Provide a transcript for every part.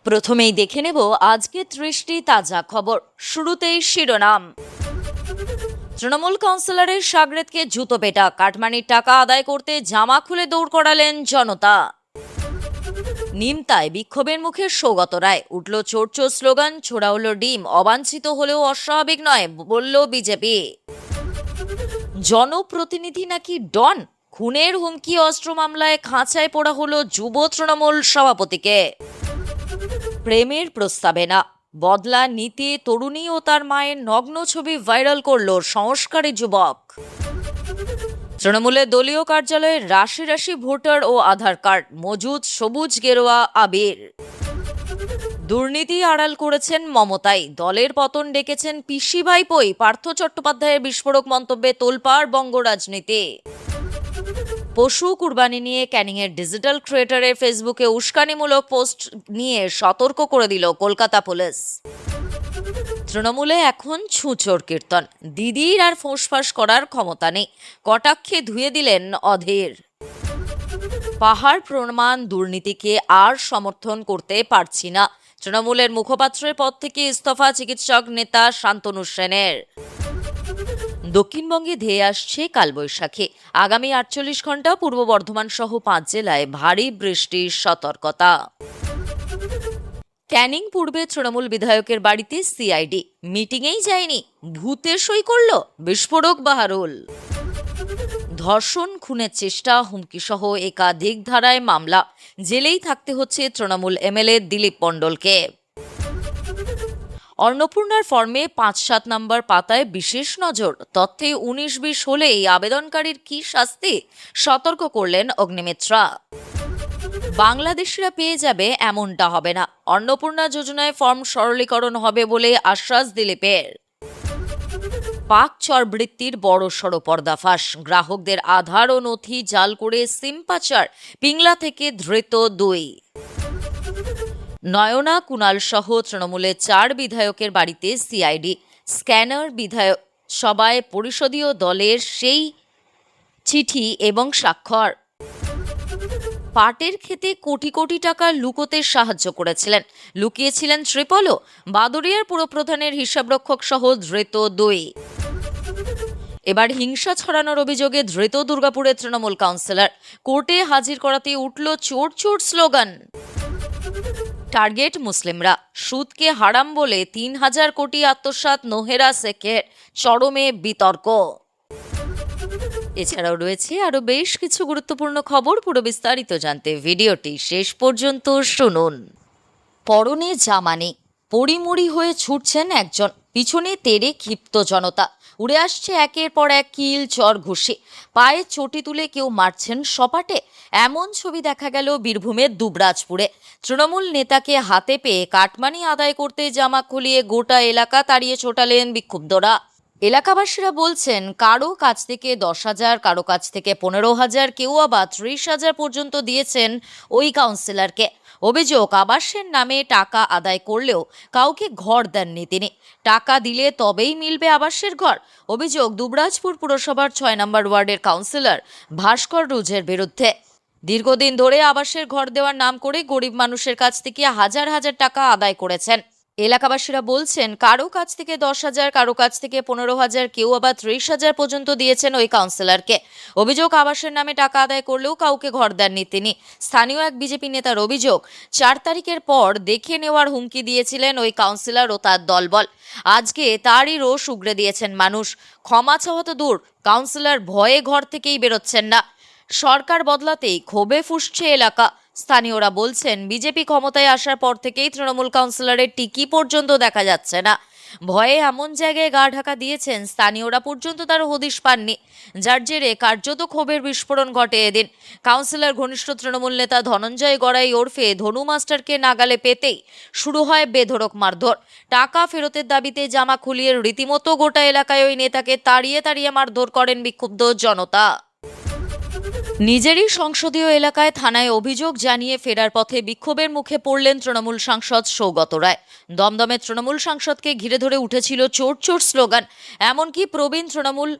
প্রথমেই দেখে নেব আজকে 30টি তাজা খবর। শুরুতেই শিরোনাম। তৃণমূল কাউন্সিলরের সাগরেদকে জুতো পেটা, কাটমানির টাকা আদায় করতে জামা খুলে দৌড় করালেন জনতা। নিমতায় বিক্ষোভের মুখে সৌগত রায়, উঠল চোর চোর স্লোগান, ছোড়া হলো ডিম, অবাঞ্ছিত হলেও অস্বাভাবিক নয় বলল বিজেপি। জনপ্রতিনিধি নাকি ডন, খুনের হুমকি অস্ত্র মামলায় খাঁচায় পড়া হলো যুব তৃণমূল সভাপতিকে। প্রেমের প্রস্তাবে না, বদলা নিতে তরুণী ও তার মায়ের নগ্ন ছবি ভাইরাল করল সংস্কারী যুবক। তৃণমূলের দলীয় কার্যালয়ে রাশি রাশি ভোটার ও আধার কার্ড মজুদ, সবুজ গেরুয়া আবির। দুর্নীতি আড়াল করেছেন মমতাই, দলের পতন ডেকেছেন পিসি ভাইপোই, পার্থ চট্টোপাধ্যায়ের বিস্ফোরক মন্তব্যে তোলপাড় বঙ্গ রাজনীতি। পশু কুরবানি নিয়ে ক্যানিংয়ের ডিজিটাল ক্রিয়েটরের ফেসবুকে উস্কানিমূলক পোস্ট নিয়ে সতর্ক করে দিল কলকাতা পুলিশ। তৃণমূলে এখন ছুঁচোর কীর্তন, দিদির আর ফোঁসফাঁস করার ক্ষমতা নেই, কটাক্ষে ধুয়ে দিলেন অধীর। পাহাড় প্রমাণ দুর্নীতিকে আর সমর্থন করতে পারছি না, তৃণমূলের মুখপাত্রের পদ থেকে ইস্তফা চিকিৎসক নেতা শান্তনু সেনের। দক্ষিণবঙ্গে ধেয়ে আসছে কালবৈশাখী, আগামী 48 ঘন্টা পূর্ব বর্ধমান সহ 5 জেলায় ভারী বৃষ্টির সতর্কতা। ক্যানিং পূর্বে তৃণমূল বিধায়কের বাড়িতে সিআইডি, মিটিংয়েই যায়নি, ভূতে সই করল বিস্ফোরক বাহারুল। ধর্ষণ, খুনের চেষ্টা, হুমকি সহ একাধিক ধারায় মামলা, জেলেই থাকতে হচ্ছে তৃণমূল এমএলএ দিলীপ মণ্ডলকে। অন্নপূর্ণার ফর্মে 5-7 নম্বর পাতায় বিশেষ নজর, তথ্যে 19-20 হলেই আবেদনকারীর কি শাস্তি, সতর্ক করলেন অগ্নিমিত্রা। বাংলাদেশিরা পেয়ে যাবে এমনটা হবে না, অন্নপূর্ণা যোজনায় ফর্ম সরলীকরণ হবে বলে আশ্বাস দিলীপের। পাক চরবৃত্তির বড়সড় পর্দাফাঁস, গ্রাহকদের আধার ও নথি জাল করে সিম পাচার, পিংলা থেকে ধৃত 2। নয়না, কুণাল সহ তৃণমূলের 4 বিধায়কের বাড়িতে সিআইডি, স্ক্যানার, বিধায়ক সভায় পরিষদীয় দলের সেই চিঠি এবং স্বাক্ষর। পাটের ক্ষেতে কোটি কোটি টাকা লুকোতে সাহায্য করেছিলেন, লুকিয়েছিলেন ট্রিপলও, বাদুড়িয়ার পুরপ্রধানের হিসাবরক্ষক সহ ধৃত 2। এবার হিংসা ছড়ানোর অভিযোগে ধৃত দুর্গাপুরের তৃণমূল কাউন্সিলর, কোর্টে হাজির করাতে উঠল চোর চোর স্লোগান। টার্গেট মুসলিমরা, সুদকে হারাম বলে 3000 কোটি আত্মসাৎ নোহেরা শেখের, চরমে বিতর্ক। এছাড়াও রয়েছে আরো বেশ কিছু গুরুত্বপূর্ণ খবর, পুরো বিস্তারিত জানতে ভিডিওটি শেষ পর্যন্ত শুনুন। পরনে জামা নেই, পরিমুড়ি হয়ে ছুটছেন একজন, পিছনে তেড়ে ক্ষিপ্ত জনতা, উড়ে আসছে একের পর এক কিল, চর, ঘুষি, পায়ে চটি তুলে কেউ মারছেন সপাটে। এমন ছবি দেখা গেল বীরভূমের দুবরাজপুরে। তৃণমূল নেতাকে হাতে পেয়ে কাটমানি আদায় করতে জামা খুলিয়ে গোটা এলাকা তাড়িয়ে ছোটালেন বিক্ষুব্ধরা। এলাকাবাসীরা বলছেন, কারো কাছ থেকে 10,000, কারো কাছ থেকে 15,000, কেউ আবার 30,000 পর্যন্ত দিয়েছেন ওই কাউন্সিলরকে। অভিযোগ, আবাসের নামে টাকা আদায় করলেও কাউকে ঘর দেননি তিনি, টাকা দিলে তবেই মিলবে আবাসের ঘর। অভিযোগ দুবরাজপুর পুরসভার 6 নম্বর ওয়ার্ডের কাউন্সিলর ভাস্কর রুজের বিরুদ্ধে। দীর্ঘদিন ধরে আবাসের ঘর দেওয়ার নাম করে গরিব মানুষের কাছ থেকে হাজার হাজার টাকা আদায় করেছেন। এলাকাবাসীরা বলছেন, কারো কাছ থেকে 10,000, কারো কাছ থেকে 15,000, কেউ আবার 30,000 পর্যন্ত দিয়েছেন ওই কাউন্সিলরকে। অভিযোগ, আবাসের নামে টাকা আদায় করলেও কাউকে ঘর দেননি তিনি। স্থানীয় এক বিজেপি নেতার অভিযোগ, 4 তারিখের পর দেখে নেওয়ার হুমকি দিয়েছিলেন ওই কাউন্সিলর ও তার দলবল। আজকে তারই রোষ উগরে দিয়েছেন মানুষ। ক্ষমা চাওয়া তো দূর, কাউন্সিলর ভয়ে ঘর থেকেই বেরোচ্ছেন না। সরকার বদলাতেই ক্ষোভে ফুঁসছে এলাকা। স্থানীয়রা বলছেন, বিজেপি ক্ষমতায় আসার পর থেকেই তৃণমূল কাউন্সিলরের টিকি পর্যন্ত দেখা যাচ্ছে না। ভয়ে এমন জায়গায় গা ঢাকা দিয়েছেন, স্থানীয়রা পর্যন্ত তার হদিশ পাননি, যার জেরে কার্যত ক্ষোভের বিস্ফোরণ ঘটে এদিন। কাউন্সিলর ঘনিষ্ঠ তৃণমূল নেতা ধনঞ্জয় গড়াই ওরফে ধনু মাস্টারকে নাগালে পেতেই শুরু হয় বেধড়ক মারধর। টাকা ফেরতের দাবিতে জামা খুলিয়ে রীতিমতো গোটা এলাকায় ওই নেতাকে তাড়িয়ে তাড়িয়ে মারধর করেন বিক্ষুব্ধ জনতা। নিজেরই সংসদীয় এলাকায় থানায় অভিযোগ জানিয়ে ফেরার পথে বিক্ষোভের মুখে পড়লেন তৃণমূল সাংসদ সৌগত রায়। দমদমে তৃণমূল সাংসদকে ঘিরে ধরে উঠেছিল চোর চোর স্লোগান। এমনকি প্রবীণ তৃণমূল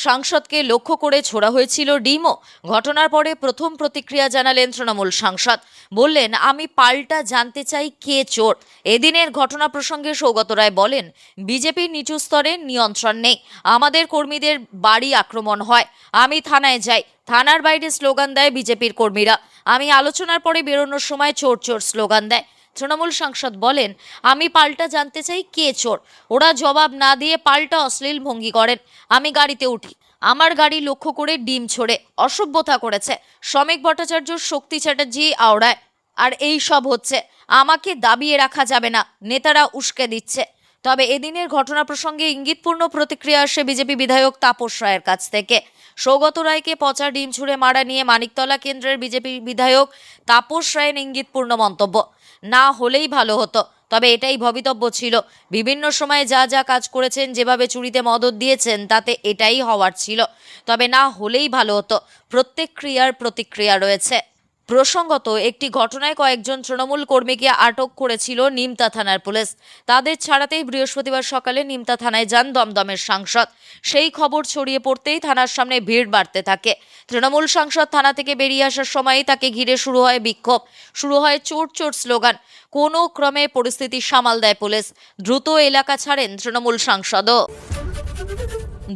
সাংসদকে লক্ষ্য করে ছোড়া হয়েছিল ডিমও। ঘটনার পরে প্রথম প্রতিক্রিয়া জানালেন তৃণমূল সাংসদ। বললেন, আমি পাল্টা জানতে চাই কে চোর। এদিনের ঘটনা প্রসঙ্গে সৌগত রায় বলেন, বিজেপির নিচু স্তরে নিয়ন্ত্রণ নেই, আমাদের কর্মীদের বাড়ি আক্রমণ হয়, আমি থানায় যাই, থানার বাইরে স্লোগান দেয় বিজেপির কর্মীরা, আমি আলোচনার পরে বেরোনোর সময় চোর চোর স্লোগান দেয়। তৃণমূল সাংসদ বলেন, আমি পাল্টা জানতে চাই কে চোর। ওরা জবাব না দিয়ে পাল্টা অশ্লীল ভঙ্গি করেন। আমি গাড়িতে উঠি, আমার গাড়ি লক্ষ্য করে ডিম ছোড়ে, অসভ্যতা করেছে। শ্রমিক ভট্টাচার্য, শক্তি চ্যাটার্জি আওড়ায়, আর এই সব হচ্ছে। আমাকে দাবিয়ে রাখা যাবে না, নেতারা উস্কে দিচ্ছে। তবে এদিনের ঘটনা প্রসঙ্গে ইঙ্গিতপূর্ণ প্রতিক্রিয়া আসে বিজেপি বিধায়ক তাপস রায়ের কাছ থেকে। সৌগত রায়কে পচা ডিম ছুঁড়ে মারা নিয়ে মানিকতলা কেন্দ্রের বিজেপি বিধায়ক তাপস রায়ের ইঙ্গিতপূর্ণ মন্তব্য, না হলেই ভালো হতো, তবে এটাই ভবিতব্য ছিল। বিভিন্ন সময়ে যা যা কাজ করেছেন, যেভাবে চুরিতে মদত দিয়েছেন, তাতে এটাই হওয়ার ছিল, তবে না হলেই ভালো হতো। প্রত্যেক ক্রিয়ার প্রতিক্রিয়া রয়েছে। প্রসঙ্গত, একটি ঘটনায় কয়েকজন তৃণমূল কর্মীকে আটক করেছিল নিমতা থানার পুলিশ। তাদের ছাড়াতেই বৃহস্পতিবার সকালে নিমতা থানায় যান দমদমের সাংসদ। সেই খবর ছড়িয়ে পড়তেই থানার সামনে ভিড় বাড়তে থাকে। তৃণমূল সাংসদ থানা থেকে বেরিয়ে আসার সময়ই তাকে ঘিরে শুরু হয় বিক্ষোভ, শুরু হয় চোর চোর স্লোগান। কোনো ক্রমে পরিস্থিতি সামাল দেয় পুলিশ। দ্রুত এলাকা ছাড়েন তৃণমূল সাংসদও।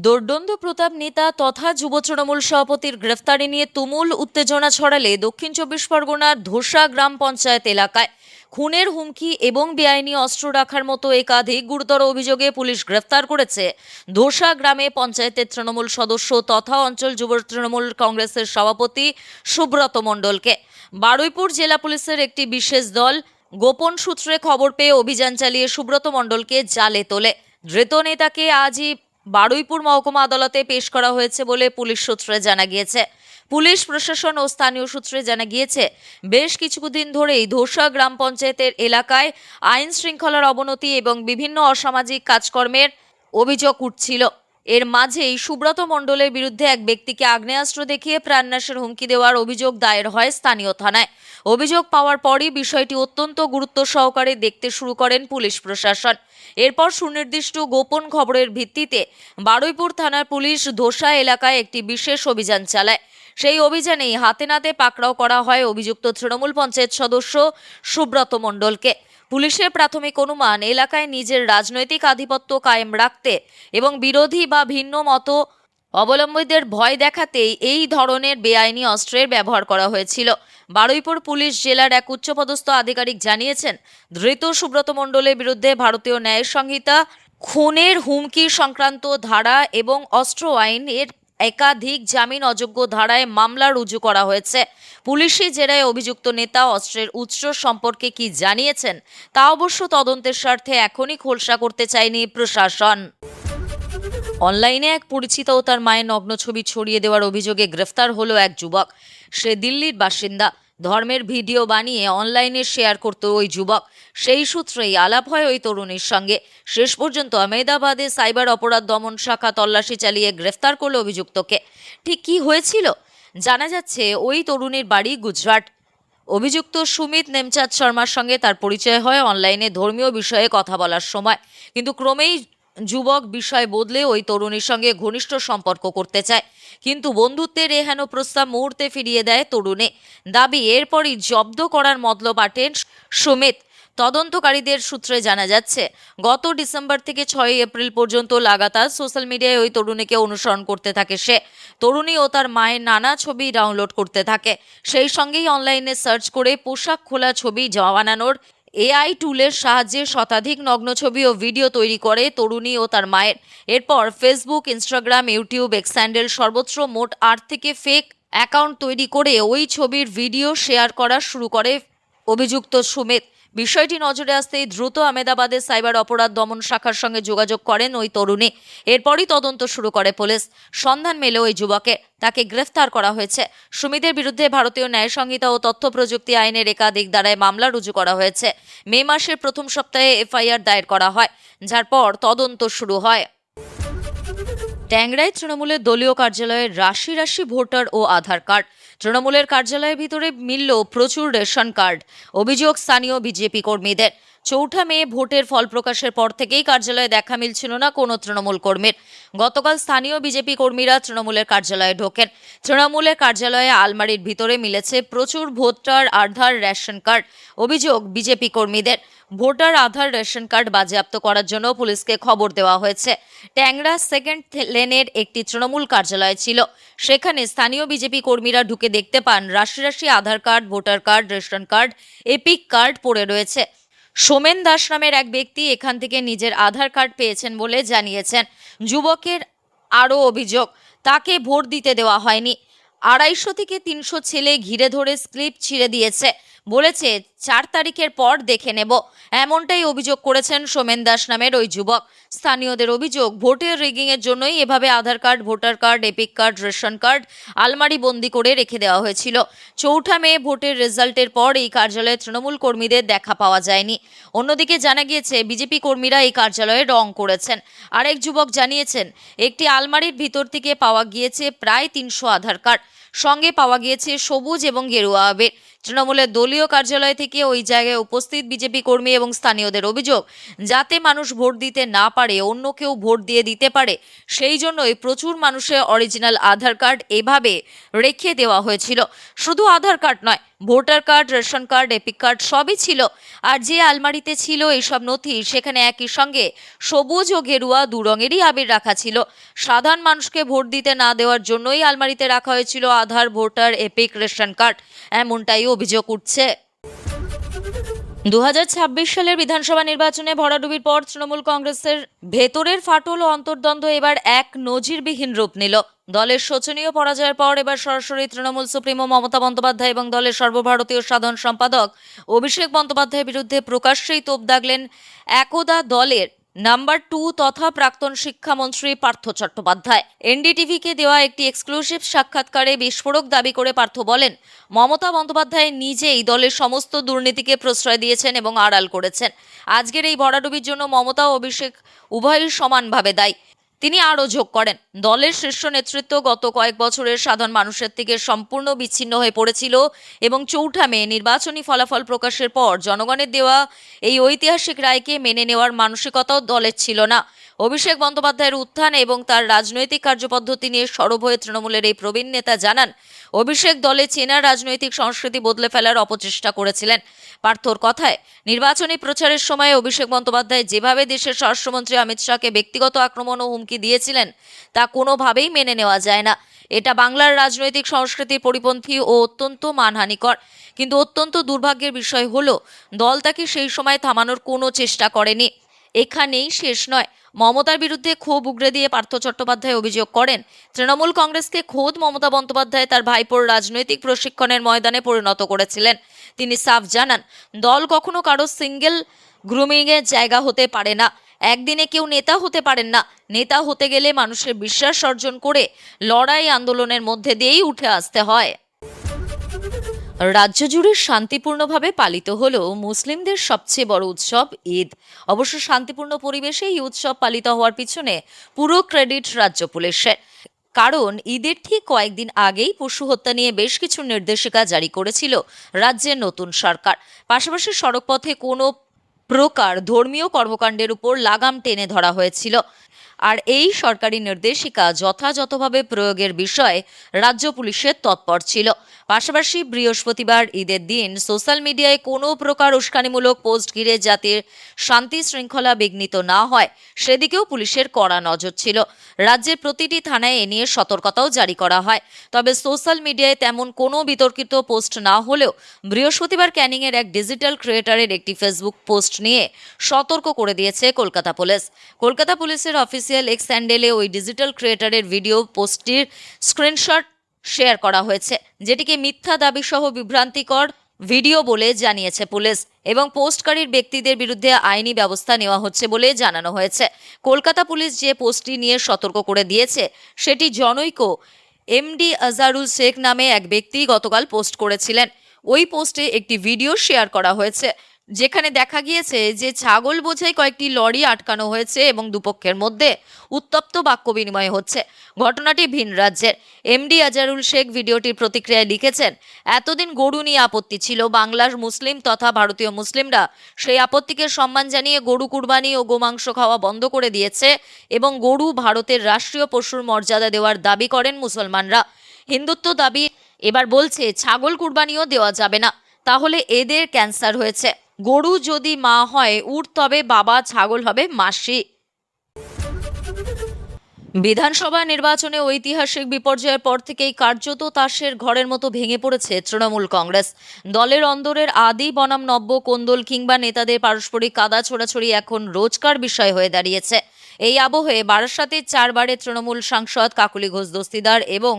দোর্দণ্ড প্রতাপ নেতা তথা যুব তৃণমূল সভাপতির গ্রেফতারি নিয়ে তুমুল উত্তেজনা ছড়ালে দক্ষিণ চব্বিশ পরগনার ধোসা গ্রাম পঞ্চায়েত এলাকায় খুনের হুমকি এবং বেআইনি অস্ত্র রাখার মতো একাধিক গুরুতর অভিযোগে পুলিশ গ্রেফতার করেছে ধোসা গ্রামে পঞ্চায়েতের তৃণমূল সদস্য তথা অঞ্চল যুব তৃণমূল কংগ্রেসের সভাপতি সুব্রত মণ্ডলকে। বারুইপুর জেলা পুলিশের একটি বিশেষ দল গোপন সূত্রে খবর পেয়ে অভিযান চালিয়ে সুব্রত মণ্ডলকে জালে তোলে। ধৃত নেতাকে আজই বারুইপুর মহকুমা আদালতে পেশ করা হয়েছে বলে পুলিশ সূত্রে জানা গিয়েছে। পুলিশ প্রশাসন ও স্থানীয় সূত্রে জানা গিয়েছে, বেশ কিছুদিন ধরেই ধোসা গ্রাম পঞ্চায়েতের এলাকায় আইন শৃঙ্খলার অবনতি এবং বিভিন্ন অসামাজিক কাজকর্মের অভিযোগ উঠছিল। এর মাঝেই সুব্রত মণ্ডলের বিরুদ্ধে এক ব্যক্তিকে আগ্নেয়াস্ত্র দেখিয়ে প্রাণনাশের হুমকি দেওয়ার অভিযোগ দায়ের হয় স্থানীয় থানায়। অভিযোগ পাওয়ার পরই বিষয়টি অত্যন্ত গুরুত্ব সহকারে দেখতে শুরু করেন পুলিশ প্রশাসন। এরপর সুনির্দিষ্ট গোপন খবরের ভিত্তিতে বারুইপুর থানার পুলিশ ধোসা এলাকায় একটি বিশেষ অভিযান চালায়। সেই অভিযানেই হাতে নাতে পাকড়াও করা হয় অভিযুক্ত তৃণমূল পঞ্চায়েত সদস্য সুব্রত মণ্ডলকে। পুলিশের প্রাথমিক অনুমান, এলাকায় নিজের রাজনৈতিক আধিপত্য কায়েম রাখতে এবং বিরোধী বা ভিন্ন মত অবলম্বীদের ভয় দেখাতেই এই ধরনের বেআইনি অস্ত্রের ব্যবহার করা হয়েছিল। বারুইপুর পুলিশ জেলার এক উচ্চপদস্থ আধিকারিক জানিয়েছেন, ধৃত সুব্রত মণ্ডলের বিরুদ্ধে ভারতীয় ন্যায় সংহিতা, খুনের হুমকি সংক্রান্ত ধারা এবং অস্ত্র আইনের একাধিক জামিন অযোগ্য ধারায় মামলা রুজু করা হয়েছে। পুলিশি জেরায় অভিযুক্ত নেতা অস্ত্রের উৎস সম্পর্কে কি জানিয়েছেন তা অবশ্য তদন্তের স্বার্থে এখনই খোলসা করতে চায়নি প্রশাসন। অনলাইনে এক পরিচিত ও তার মায়ের নগ্ন ছবি ছড়িয়ে দেওয়ার অভিযোগে গ্রেফতার হলো এক যুবক। সে দিল্লির বাসিন্দা। ধর্মের ভিডিও বানিয়ে অনলাইনে শেয়ার করত ওই যুবক। সেই সূত্রেই আলাপ হয় ওই তরুণীর সঙ্গে। শেষ পর্যন্ত আহমেদাবাদে সাইবার অপরাধ দমন শাখা তল্লাশি চালিয়ে গ্রেফতার করল অভিযুক্তকে। ঠিক কি হয়েছিল? জানা যাচ্ছে, ওই তরুণীর বাড়ি গুজরাট। অভিযুক্ত সুমিত নেমচাঁদ শর্মার সঙ্গে তার পরিচয় হয় অনলাইনে ধর্মীয় বিষয়ে কথা বলার সময়, কিন্তু ক্রমেই যুবক বিষয় বদলে ওই তরুণীর সঙ্গে ঘনিষ্ঠ সম্পর্ক করতে চায়, কিন্তু বন্ধুত্বের এহেন প্রস্তাব মুহূর্তে ফিরিয়ে দেয় তরুণী। দাবি, এরপরই জব্দ করার মতলব আটেন সুমিত। তদন্তকারীদের সূত্রে জানা যাচ্ছে, গত ডিসেম্বর থেকে 6 এপ্রিল পর্যন্ত লাগাতার সোশ্যাল মিডিয়ায় ওই তরুণীকে অনুসরণ করতে থাকে সে। তরুণী ও তার মায়ের নানা ছবি ডাউনলোড করতে থাকে। সেই সঙ্গেই অনলাইনে সার্চ করে পোশাক খোলা ছবি বানানোর এআই টুলের সাহায্যে শতাধিক নগ্ন ছবি ও ভিডিও তৈরি করে তরুণী ও তার মায়ের। এরপর Facebook, Instagram, YouTube, x handle সর্বত্র মোট 8 থেকে ফেক অ্যাকাউন্ট তৈরি করে ওই ছবির ভিডিও শেয়ার করা শুরু করে অভিযুক্ত সুমিত। বিষয়টি নজরে আসতেই দ্রুত আহমেদাবাদের সাইবার অপরাধ দমন শাখার সঙ্গে যোগাযোগ করেন ওই তরুণী। এরপরই তদন্ত শুরু করে পুলিশ। সন্ধান মেলে ওই যুবকের, তাকে গ্রেফতার করা হয়েছে। সুমিতের বিরুদ্ধে ভারতীয় ন্যায় সংহিতা ও তথ্য প্রযুক্তি আইনের একাধিক ধারায় মামলা রুজু করা হয়েছে। মে মাসের প্রথম সপ্তাহে এফআইআর দায়ের করা হয়, যার পর তদন্ত শুরু হয়। ট্যাংরায় তৃণমূলের দলীয় কার্যালয়ে রাশি রাশি ভোটার ও আধার কার্ড। তৃণমূলের কার্যালয়ের ভিতরে মিলল প্রচুর রেশন কার্ড। অভিযোগ স্থানীয় বিজেপি কর্মীদের। চৌঠা মে ভোটের ফল প্রকাশের পর থেকেই কার্যালয়ে দেখা মিলছিল না কোনো তৃণমূল কর্মীর। গতকাল স্থানীয় বিজেপি কর্মীরা তৃণমূলের কার্যালয়ে ঢোকেন। তৃণমূলের কার্যালয়ে আলমারির ভিতরে মিলেছে প্রচুর ভোটার আধার রেশন কার্ড। অভিযোগ বিজেপি কর্মীদের। ভোটার আধার রেশন কার্ড বাজেয়াপ্ত করার জন্য পুলিশকে খবর দেওয়া হয়েছে। ট্যাংরা সেকেন্ড লেনের একটি তৃণমূল কার্যালয় ছিল। সেখানে স্থানীয় বিজেপি কর্মীরা ঢুকে দেখতে পান রাশি রাশি Aadhaar card, voter card, ration card, EPIC card পড়ে রয়েছে। সোমেন দাস নামের এক ব্যক্তি এখান থেকে নিজের আধার কার্ড পেয়েছেন বলে জানিয়েছেন। যুবকের আরও অভিযোগ, তাকে ভোট দিতে দেওয়া হয়নি। 250 থেকে 300 ছেলে ঘিরে ধরে স্লিপ ছিঁড়ে দিয়েছে, বলেছে 4 তারিখের পর দেখে নেব। এমনটাই অভিযোগ করেছেন সোমেন দাস নামের ওই যুবক। স্থানীয়দের অভিযোগ, ভোটের রিগিংয়ের জন্যই এভাবে Aadhaar card, voter card, EPIC card, ration card আলমারি বন্দি করে রেখে দেওয়া হয়েছিল। চৌঠা মে ভোটের রেজাল্টের পর এই কার্যালয়ে তৃণমূল কর্মীদের দেখা পাওয়া যায়নি। অন্যদিকে জানা গিয়েছে বিজেপি কর্মীরা এই কার্যালয়ে রং করেছেন। আরেক যুবক জানিয়েছেন, একটি আলমারির ভিতর থেকে পাওয়া গিয়েছে প্রায় 300 আধার কার্ড, সঙ্গে পাওয়া গিয়েছে সবুজ এবং গেরুয়া আবির। তৃণমূলের দলীয় কার্যালয় থেকে ওই জায়গায় উপস্থিত বিজেপি কর্মী এবং স্থানীয়দের অভিযোগ, যাতে মানুষ ভোট দিতে না পারে, অন্য কেউ ভোট দিয়ে দিতে পারে, সেই জন্যই প্রচুর মানুষের অরিজিনাল আধার কার্ড এভাবে রেখে দেওয়া হয়েছিল। শুধু আধার কার্ড নয়, voter card, ration card, EPIC card সবই ছিল। আর যে আলমারিতে ছিল এইসব নথি, সেখানে একই সঙ্গে সবুজ ও গেরুয়া দু রঙেরই আবির রাখা ছিল। সাধারণ মানুষকে ভোট দিতে না দেওয়ার জন্যই আলমারিতে রাখা হয়েছিল আধার, ভোটার, এপিক, রেশন কার্ড, এমনটাই অভিযোগ উঠছে। 2026 সালের বিধানসভা নির্বাচনে ভরাডুবির পর তৃণমূল কংগ্রেসের ভেতরের ফাটল ও অন্তর্দ্বন্দ্ব এবার এক নজিরবিহীন রূপ নিল। দলের শোচনীয় পরাজয়ের পর এবার সরাসরি তৃণমূল সুপ্রিমো মমতা বন্দ্যোপাধ্যায় এবং দলের সর্বভারতীয় সাধারণ সম্পাদক অভিষেক বন্দ্যোপাধ্যায়ের বিরুদ্ধে প্রকাশ্যেই তোপ দাগলেন একদা দলের নাম্বার 2 তথা প্রাক্তন শিক্ষামন্ত্রী পার্থ চট্টোপাধ্যায়। এনডিটিভিকে দেওয়া একটি এক্সক্লুসিভ সাক্ষাৎকারে বিস্ফোরক দাবি করে পার্থ বলেন, মমতা বন্দ্যোপাধ্যায় নিজেই দলের সমস্ত দুর্নীতিকে প্রশ্রয় দিয়েছেন এবং আড়াল করেছেন। আজকের এই ভরাডুবির জন্য মমতা ও অভিষেক উভয়ই সমানভাবে দায়ী। তিনি আরও যোগ করেন, দলের শীর্ষ নেতৃত্ব গত কয়েক বছরের সাধারণ মানুষের থেকে সম্পূর্ণ বিচ্ছিন্ন হয়ে পড়েছিল এবং চৌঠা মে নির্বাচনী ফলাফল প্রকাশের পর জনগণের দেওয়া এই ঐতিহাসিক রায়কে মেনে নেওয়ার মানসিকতাও দলের ছিল না। অভিষেক বন্দ্যোপাধ্যায়ের উত্থান এবং তার রাজনৈতিক কার্যপদ্ধতি নিয়ে সরব হয়ে তৃণমূলের এই প্রবীণ নেতা জানান, অভিষেক দলে চেনা রাজনৈতিক সংস্কৃতি বদলে ফেলার অপচেষ্টা করেছিলেন। পার্থর কথায়, নির্বাচনী প্রচারের সময় অভিষেক বন্দ্যোপাধ্যায় যেভাবে দেশের স্বরাষ্ট্রমন্ত্রী অমিত শাহকে ব্যক্তিগত আক্রমণ ও হুমকি দিয়েছিলেন, তা কোনোভাবেই মেনে নেওয়া যায় না। এটা বাংলার রাজনৈতিক সংস্কৃতির পরিপন্থী ও অত্যন্ত মানহানিকর। কিন্তু অত্যন্ত দুর্ভাগ্যের বিষয় হলো, দল তাকে সেই সময় থামানোর কোনো চেষ্টা করেনি। এখানেই শেষ নয়, মমতার বিরুদ্ধে ক্ষোভ উগরে দিয়ে পার্থ চট্টোপাধ্যায় অভিযোগ করেন, তৃণমূল কংগ্রেসকে খোদ মমতা বন্দ্যোপাধ্যায় তার ভাইপোর রাজনৈতিক প্রশিক্ষণের ময়দানে পরিণত করেছিলেন। তিনি সাফ জানান, দল কখনো কারো সিঙ্গেল গ্রুমিংয়ের জায়গা হতে পারে না। একদিনে কেউ নেতা হতে পারেন না। নেতা হতে গেলে মানুষের বিশ্বাস অর্জন করে লড়াই আন্দোলনের মধ্যে দিয়েই উঠে আসতে হয়। রাজ্য জুড়ে শান্তিপূর্ণভাবে পালিত হলো মুসলিমদের সবচেয়ে বড় উৎসব ঈদ। অবশ্য শান্তিপূর্ণ পরিবেশে এই উৎসব পালিত হওয়ার পিছনে পুরো ক্রেডিট রাজ্য পুলিশের। কারণ ঈদের ঠিক কয়েকদিন আগেই পশু হত্যা নিয়ে বেশ কিছু নির্দেশিকা জারি করেছিল রাজ্যের নতুন সরকার। পাশাপাশি সড়কপথে কোনো প্রকার ধর্মীয় কর্মকাণ্ডের উপর লাগাম টেনে ধরা হয়েছিল। আর এই সরকারি নির্দেশিকা যথাযথভাবে প্রয়োগের বিষয়ে রাজ্য পুলিশের তৎপর ছিল। পাশাপাশি বৃহস্পতিবার ঈদের দিন সোশ্যাল মিডিয়ায় কোনো প্রকার উস্কানিমূলক পোস্ট ঘিরে যাতে শান্তি শৃঙ্খলা বিঘ্নিত না হয়, সেদিকেও পুলিশের কড়া নজর ছিল। রাজ্যের প্রতিটি থানায় এ নিয়ে সতর্কতাও জারি করা হয়। তবে সোশ্যাল মিডিয়ায় তেমন কোনো বিতর্কিত পোস্ট না হলেও বৃহস্পতিবার ক্যানিংয়ের এক ডিজিটাল ক্রিয়েটরের একটি ফেসবুক পোস্ট নিয়ে সতর্ক করে দিয়েছে কলকাতা পুলিশ। কলকাতা পুলিশের অফিসিয়াল এক্স হ্যান্ডেলে ওই ডিজিটাল ক্রিয়েটরের ভিডিও পোস্টটির স্ক্রিনশট শেয়ার করা হয়েছে, যেটিকে মিথ্যা দাবি সহ বিভ্রান্তিকর ভিডিও বলে জানিয়েছে পুলিশ এবং পোস্টকারীর ব্যক্তিদের বিরুদ্ধে আইনি ব্যবস্থা নেওয়া হচ্ছে বলে জানানো হয়েছে। কলকাতা পুলিশ যে পোস্টটি নিয়ে সতর্ক করে দিয়েছে, সেটি জনৈক এমডি আজহারুল শেখ নামে এক ব্যক্তি গতকাল পোস্ট করেছিলেন। ওই পোস্টে একটি ভিডিও শেয়ার করা হয়েছে। যেখানে দেখা গিয়েছে যে ছাগল বোঝাই কয়েকটি লরি আটকানো হয়েছে এবং দুপক্ষের মধ্যে উত্তপ্ত বাক্য বিনিময় হচ্ছে। ঘটনাটি ভিন রাজ্যের। এমডি আজারুল শেখ ভিডিওটির প্রতিক্রিয়ায় লিখেছেন, এতদিন গরু নিয়ে আপত্তি ছিল, বাংলার মুসলিম তথা ভারতীয় মুসলিমরা সেই আপত্তিকে সম্মান জানিয়ে গরু কুরবানি ও গোমাংস খাওয়া বন্ধ করে দিয়েছে এবং গরু ভারতের রাষ্ট্রীয় পশুর মর্যাদা দেওয়ার দাবি করেন মুসলমানরা। হিন্দুত্ব দাবি এবার বলছে ছাগল কুরবানিও দেওয়া যাবে না, তাহলে এদের ক্যান্সার হয়েছে। গরু যদি মা হয় উট, তবে বাবা ছাগল হবে মাসি। বিধানসভা নির্বাচনে ঐতিহাসিক বিপর্যয়ের পর থেকেই কার্যত তাসের ঘরের মতো ভেঙে পড়েছে তৃণমূল কংগ্রেস। দলের অন্দরের আদি বনাম নব্য কোন্দল কিংবা নেতাদের পারস্পরিক কাদা ছোড়াছড়ি এখন রোজকার বিষয় হয়ে দাঁড়িয়েছে। এই আবহে বারাসাতের 4 বারের তৃণমূল সাংসদ কাকলি ঘোষ দস্তিদার এবং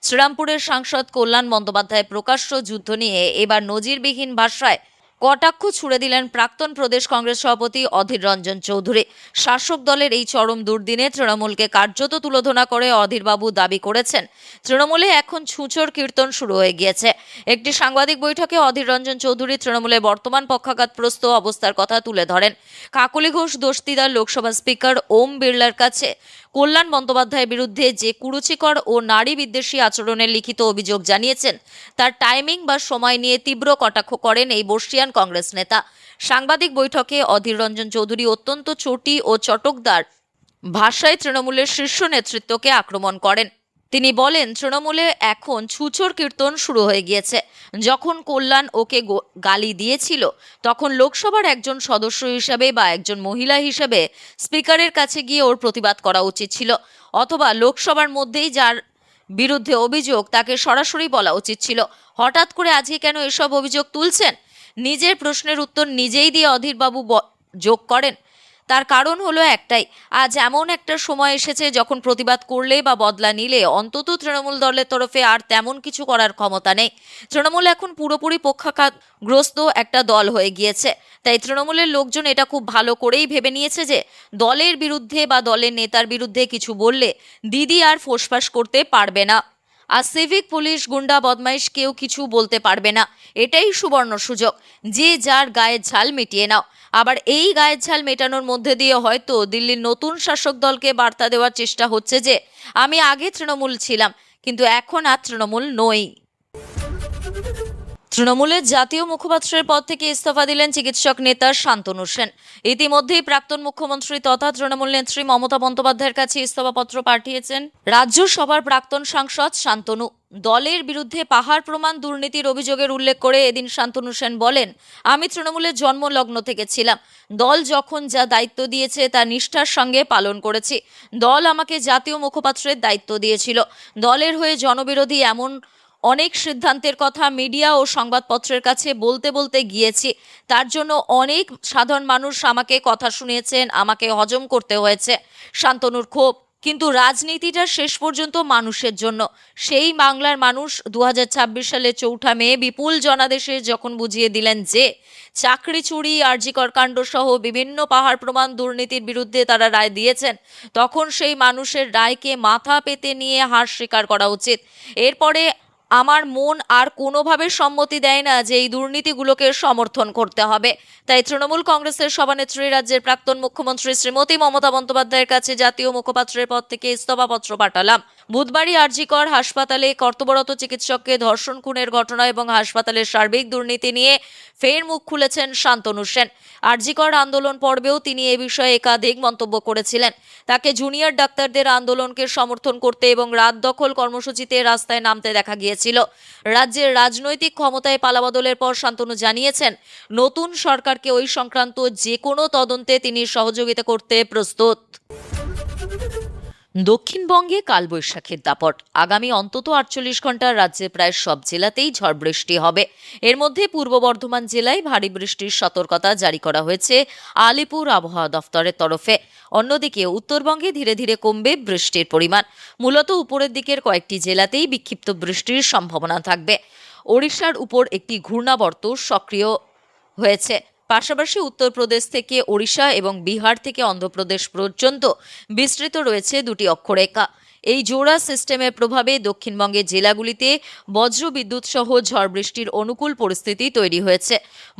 শ্রীরামপুরের সাংসদ কল্যাণ বন্দ্যোপাধ্যায় প্রকাশ্য যুদ্ধ নিয়ে এবার নজিরবিহীন ভাষায় কটাক্ষ ছুড়ে দিলেন প্রাক্তন প্রদেশ কংগ্রেস সভাপতি অধীর রঞ্জন চৌধুরী। শাসক দলের এই চরম দুর্দিনে তৃণমূলকে কার্যত তুলোধনা করে অধীরবাবু দাবি করেছেন, তৃণমূলে এখন ছুঁচোর কীর্তন শুরু হয়ে গিয়েছে। একটি সাংবাদিক বৈঠকে অধীর রঞ্জন চৌধুরী তৃণমূলের বর্তমান পক্ষাঘাতগ্রস্ত অবস্থার কথা তুলে ধরেন। কাকলি ঘোষ দস্তিদার লোকসভা স্পিকার ওম বিড়লার কাছে কল্যাণ বন্দ্যোপাধ্যায়ের বিরুদ্ধে যে কুরুচিকর ও নারী বিদ্বেষী আচরণের লিখিত অভিযোগ জানিয়েছেন, তার টাইমিং বা সময় নিয়ে তীব্র কটাক্ষ করেন এই বর্ষিয়ান কংগ্রেস নেতা। সাংবাদিক বৈঠকে অধীর রঞ্জন চৌধুরী অত্যন্ত চটি ও চটকদার ভাষায় তৃণমূলের শীর্ষ নেতৃত্বকে আক্রমণ করেন। তিনি বলেন, তৃণমূলে এখন ছুঁচোর কীর্তন শুরু হয়ে গিয়েছে। যখন কল্যাণ ওকে গালি দিয়েছিল তখন লোকসভার একজন সদস্য হিসাবে বা একজন মহিলা হিসাবে স্পিকারের কাছে গিয়ে ওর প্রতিবাদ করা উচিত ছিল, অথবা লোকসভার মধ্যেই যার বিরুদ্ধে অভিযোগ তাকে সরাসরি বলা উচিত ছিল। হঠাৎ করে আজকে কেন এসব অভিযোগ তুলছেন? নিজের প্রশ্নের উত্তর নিজেই দিয়ে অধীরবাবু যোগ করেন। তার কারণ হলো একটাই, আজ এমন একটা সময় এসেছে যখন প্রতিবাদ করলে বা বদলা নিলে অন্তত তৃণমূল দলের তরফে আর তেমন কিছু করার ক্ষমতা নেই। তৃণমূল এখন পুরোপুরি পক্ষাঘাতগ্রস্ত একটা দল হয়ে গিয়েছে। তাই তৃণমূলের লোকজন এটা খুব ভালো করেই ভেবে নিয়েছে যে দলের বিরুদ্ধে বা দলের নেতার বিরুদ্ধে কিছু বললে দিদি আর ফোঁসফাস করতে পারবে না। আর সিভিক, পুলিশ, গুন্ডা, বদমাইশ কেউ কিছু বলতে পারবে না। এটাই সুবর্ণ সুযোগ, যে যার গায়ের ঝাল মিটিয়ে নাও। আবার এই গায়ের ঝাল মেটানোর মধ্যে দিয়ে হয়তো দিল্লির নতুন শাসক দলকে বার্তা দেওয়ার চেষ্টা হচ্ছে যে আমি আগে তৃণমূল ছিলাম, কিন্তু এখন আর তৃণমূল নই। তৃণমূলের জাতীয় মুখপাত্রের পদ থেকে ইস্তফা দিলেন চিকিৎসক নেতা শান্তনু সেন। ইতিমধ্যেই প্রাক্তন মুখ্যমন্ত্রী তথা তৃণমূল নেত্রী মমতা বন্দ্যোপাধ্যায়ের কাছে ইস্তফাপত্র পাঠিয়েছেন রাজ্যসভার প্রাক্তন সাংসদ শান্তনু। দলের বিরুদ্ধে পাহাড় প্রমাণ দুর্নীতির অভিযোগের উল্লেখ করে এদিন শান্তনু সেন বলেন, আমি তৃণমূলের জন্মলগ্ন থেকে ছিলাম। দল যখন যা দায়িত্ব দিয়েছে তা নিষ্ঠার সঙ্গে পালন করেছি। দল আমাকে জাতীয় মুখপাত্রের দায়িত্ব দিয়েছিল। দলের হয়ে জনবিরোধী এমন অনেক সিদ্ধান্তের কথা মিডিয়া ও সংবাদপত্রের কাছে বলতে বলতে গিয়েছি। তার জন্য অনেক সাধারণ মানুষ আমাকে কথা শুনিয়েছেন, আমাকে হজম করতে হয়েছে। শান্তনুর ক্ষোভ, কিন্তু রাজনীতিটা শেষ পর্যন্ত মানুষের জন্য। সেই বাংলার মানুষ 2026 সালে 4 মে বিপুল জনাদেশে যখন বুঝিয়ে দিলেন যে চাকরি চুরি, আরজিকর কাণ্ড সহ বিভিন্ন পাহাড় প্রমাণ দুর্নীতির বিরুদ্ধে তারা রায় দিয়েছেন, তখন সেই মানুষের রায়কে মাথা পেতে নিয়ে হার স্বীকার করা উচিত। এরপরে আমার মন আর কোনোভাবে সম্মতি দেয় না যে এই দুর্নীতিগুলোকে সমর্থন করতে হবে। তাই তৃণমূল কংগ্রেসের সভানেত্রী, রাজ্যের প্রাক্তন মুখ্যমন্ত্রী শ্রীমতী মমতা বন্দ্যোপাধ্যায়ের কাছে জাতীয় মুখপাত্রের পদ থেকে ইস্তফাপত্র পাঠালাম। বুধবারই আরজিকর হাসপাতালে কর্তব্যরত চিকিৎসককে ধর্ষণ খুনের ঘটনা এবং হাসপাতালের সার্বিক দুর্নীতি নিয়ে ফের মুখ খুলেছেন শান্তনু সেন। আরজিকর আন্দোলন পর্বেও তিনি এ বিষয়ে একাধিক মন্তব্য করেছিলেন। তাকে জুনিয়র ডাক্তারদের আন্দোলনকে সমর্থন করতে এবং রাত দখল কর্মসূচিতে রাস্তায় নামতে দেখা গিয়েছিল। রাজ্যের রাজনৈতিক ক্ষমতায় পালাবদলের পর শান্তনু জানিয়েছেন, নতুন সরকারকে ওই সংক্রান্ত যে কোনো তদন্তে তিনি সহযোগিতা করতে প্রস্তুত। দক্ষিণবঙ্গে কালবৈশাখীর দাপট। আগামী অন্তত 48 ঘন্টা রাজ্যে প্রায় সব জেলাতেই ঝড় বৃষ্টি হবে। এর মধ্যে পূর্ব বর্ধমান জেলায় ভারী বৃষ্টির সতর্কতা জারি করা হয়েছে আলিপুর আবহাওয়া দফতরের তরফে। অন্যদিকে উত্তরবঙ্গে ধীরে ধীরে কমবে বৃষ্টির পরিমাণ। মূলত উপরের দিকের কয়েকটি জেলাতেই বিক্ষিপ্ত বৃষ্টির সম্ভাবনা থাকবে। ওড়িশার উপর একটি ঘূর্ণাবর্ত সক্রিয় হয়েছে। পাশাপাশি উত্তরপ্রদেশ থেকে ওড়িশা এবং বিহার থেকে অন্ধ্রপ্রদেশ পর্যন্ত বিস্তৃত রয়েছে 2টি অক্ষরেখা। এই জোড়া সিস্টেমের প্রভাবে দক্ষিণবঙ্গের জেলাগুলিতে বজ্রবিদ্যুৎ সহ ঝড় বৃষ্টির অনুকূল পরিস্থিতি তৈরি হয়েছে।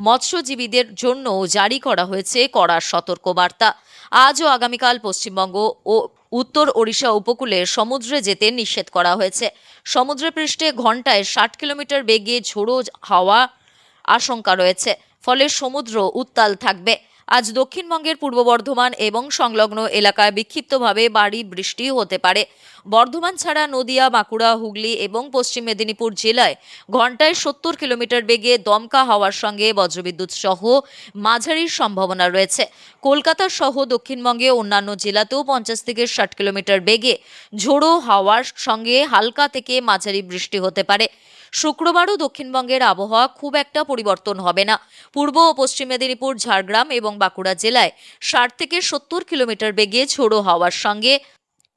মৎস্যজীবীদের জন্য জারি করা হয়েছে কড়া সতর্কবার্তা। আজ ও আগামীকাল পশ্চিমবঙ্গ ও উত্তর ওড়িশা উপকূলে সমুদ্রে যেতে নিষেধ করা হয়েছে। সমুদ্রপৃষ্ঠে ঘন্টায় 60 কিলোমিটার বেগে ঝোড়ো হাওয়া আশঙ্কা রয়েছে, ফলে সমুদ্র উত্তাল থাকবে। আজ দক্ষিণবঙ্গের পূর্ব বর্ধমান এবং সংলগ্ন এলাকায় বিক্ষিপ্তভাবে ভারী বৃষ্টি হতে পারে। বর্ধমান ছাড়া নদিয়া, বাঁকুড়া, হুগলি এবং পশ্চিম মেদিনীপুর জেলায় ঘন্টায় 70 কিলোমিটার বেগে দমকা হাওয়ার সঙ্গে বজ্রবিদ্যুৎ সহ মাঝারির সম্ভাবনা রয়েছে। কলকাতা সহ দক্ষিণবঙ্গে অন্যান্য জেলাতেও 50 থেকে 60 কিলোমিটার বেগে ঝোড়ো হাওয়ার সঙ্গে হালকা থেকে মাঝারি বৃষ্টি হতে পারে। শুক্রবারও দক্ষিণবঙ্গের আবহাওয়া খুব একটা পরিবর্তন হবে না। পূর্ব ও পশ্চিম মেদিনীপুর, ঝাড়গ্রাম এবং বাঁকুড়া জেলায় 60 থেকে 70 কিলোমিটার বেগে ঝোড়ো হাওয়ার সঙ্গে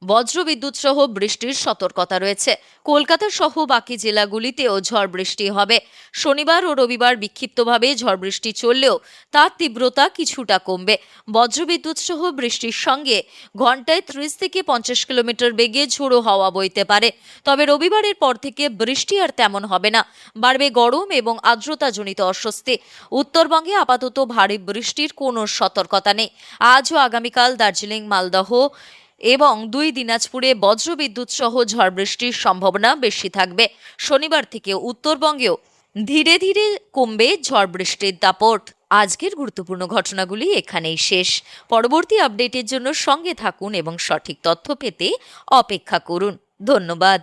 বজ্রবিদ্যুৎ সহ বৃষ্টির সতর্কতা রয়েছে। কলকাতা সহ বাকি জেলাগুলিতেও ঝড় বৃষ্টি হবে। শনিবার ও রবিবার বিক্ষিপ্তভাবে ঝড় বৃষ্টি চললেও তার তীব্রতা কিছুটা কমবে। বজ্রবিদ্যুৎ সহ বৃষ্টির সঙ্গে ঘন্টায় 30 থেকে 50 কিলোমিটার বেগে ঝোড়ো হাওয়া বইতে পারে। তবে রবিবারের পর থেকে বৃষ্টি আর তেমন হবে না। বাড়বে গরম এবং আর্দ্রতাজনিত অস্বস্তি। উত্তরবঙ্গে আপাতত ভারী বৃষ্টির কোনো সতর্কতা নেই। আজ ও আগামীকাল দার্জিলিং, মালদহ এবং 2 দিনাজপুরে বজ্রবিদ্যুৎ সহ ঝড় বৃষ্টির সম্ভাবনা বেশি থাকবে। শনিবার থেকে উত্তরবঙ্গেও ধীরে ধীরে কমবে ঝড় বৃষ্টির দাপট। আজকের গুরুত্বপূর্ণ ঘটনাগুলি এখানেই শেষ। পরবর্তী আপডেটের জন্য সঙ্গে থাকুন এবং সঠিক তথ্য পেতে অপেক্ষা করুন। ধন্যবাদ।